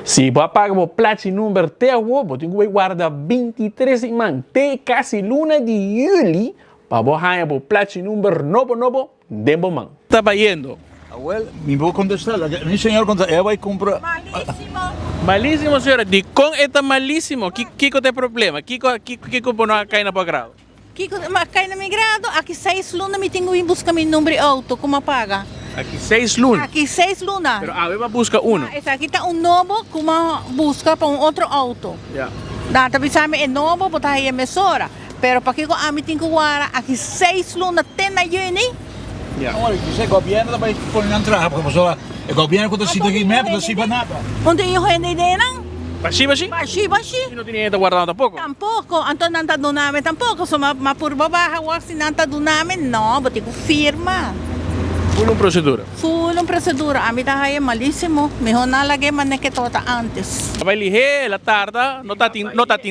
Se você paga o platinum número teu, você tem que guardar 23 semanas, até quase luna de julho, para você ganhar o platinum número novo de bom. Está indo? Abuelo, me vou contestar. Mi senhor contesta, ela vai comprar. Malísimo. Malíssimo, senhora. De com é malíssimo. Que tem problema? Que não cai na grado? Kiko, cai na migrado, aqui 6 lunas me tenho que buscar meu número auto, como paga? Aqui 6 lunas. Aqui 6 lunas. Pero a busca uno. Esse aqui tá novo, como busca para outro auto. Yeah. Dá, tá pensando é novo, botar aí a emissora. Pero para que a mim tenho que guardar aqui 6 lunas, tem na Juni? Olha, você governo vai pôr na entrada, porque você o governo quando se tem mesmo, não se vai nada. Onde eu rende não? Baixi? Baixi. E não tem ninguém guardando tampouco? Tampouco, então não está do nome tampouco. Só uma por babaja, o se não está do nome, não, vou ter que firma. Full procedura. Full procedura. A mim tá aí malíssimo. Melhor não lagay man que tota antes. Vai ligar, la tarda, não tá tin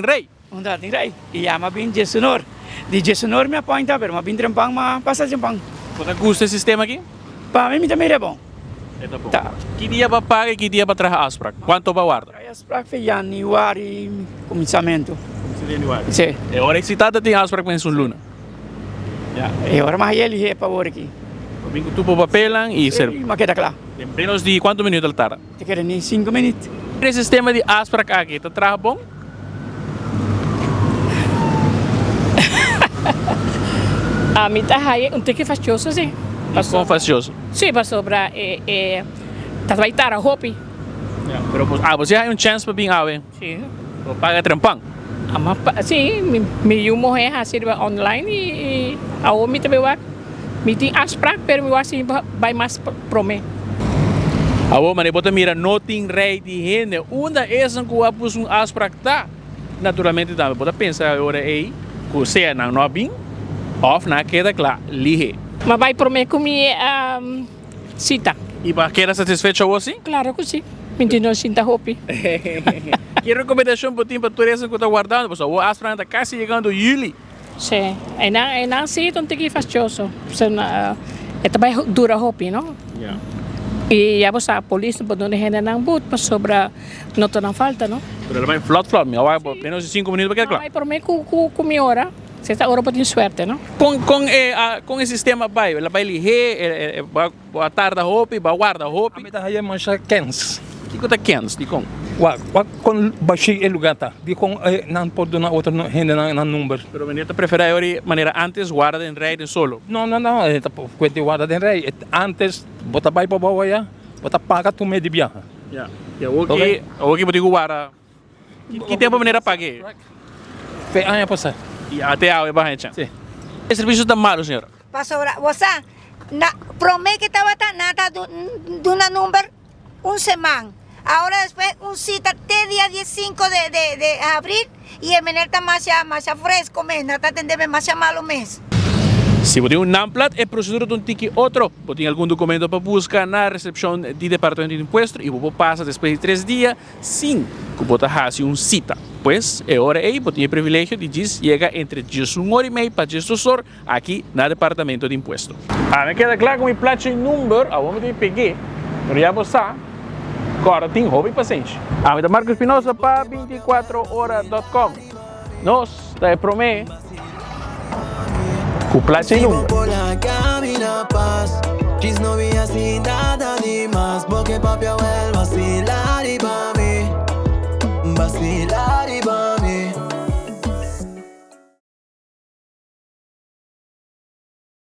rei. Não está tingray. Iyama bin Jesunor. Di Jesunor me apointa, pero mabin trempang mapasa pang. Quanto custa esse sistema aqui? Pa mim também é bom. É tá bom. Tá. Que dia para pagar e que dia para trazer aspra? Quanto para guardar? Kaya pra January começamento. Sim. É hora excitada tem aspra com essa luna. E agora mais ele é para hora aqui. Domingo tu papelan e ser. Mas queda claro. Em menos de quanto minutos tarda? Te quero nem 5 minutos. Esse sistema de aspra aqui, tá traz bom? A mim tá aí um pouco fastioso, sim. Como fastioso? Sim, para sobrar tá vai estar a roupa. Pero você tem chance para vir ave. Sim. Paga trampang. Ama sim, me morrer assim online e a homem também vai. Me tem as pragas, pero me assim vai mais prome. A woman ne bota mira nothing right de gente. Uma essa que a pus aspra tá. Naturalmente também bota pensar agora aí, que você não bem, off na queda claro, lihe. Mas vai prome comigo cita. E para quedar satisfeito você? Claro que sim. Me tem não sinta roupa. Que recomendação para ti para turista que está guardando? Pessoal, o aspra está quase chegando julho. Sim. É não sim, um pouco fastioso. É também dura roupa, não? Yeah. E já você a polícia pode não render não boot para sobra não tá não falta, não? Pero ela vai flot, meu vai menos de 5 minutos para quedar claro. Vai prome com minha hora. Se esta hora pode ter sorte, não? Com esse sistema vai, ela vai ligar, vai tarda roupa, vai guardar roupa. A mim tá aí mais quentes. Que coisa quente, de com? Quando baixei o lugar tá, de com não pode na outra renda na número. Pero menina prefere agora maneira antes guarda em rei solo. Não, tá cuente guarda de rei. Antes bota vai para baixo aí, bota paga tu meio de viagem. Yeah. Ya, okay. Okay, pode guarda. Que tempo maneira pague? Foi ano passado. E até a vai gente. Sim. Esse serviço está malo, senhora. Para sobrar, você promete que estava nada de uma número semana. Agora depois cita até dia 15 de abril e a menina está mais fresco, não está atendendo mais malo mês. Se você tem namplat, é procedura de tiki outro. Você tem algum documento para buscar na recepção do Departamento de Imposto e você passa depois de 3 dias sem que você faça cita. Pois é hora aí, você tem o privilégio de chegar entre 11h30 para 12h aqui no Departamento de Imposto. Me queda claro que o placa número, a você peguei, mas já você agora tem hobby paciente. A minha Marcos Espinosa para 24horas.com. Nós, da Promé, o placa número. Por la camina paz, quis no vi así nada ni más, porque papi vuelve a vacilar y pa' mí, vacilar y pa'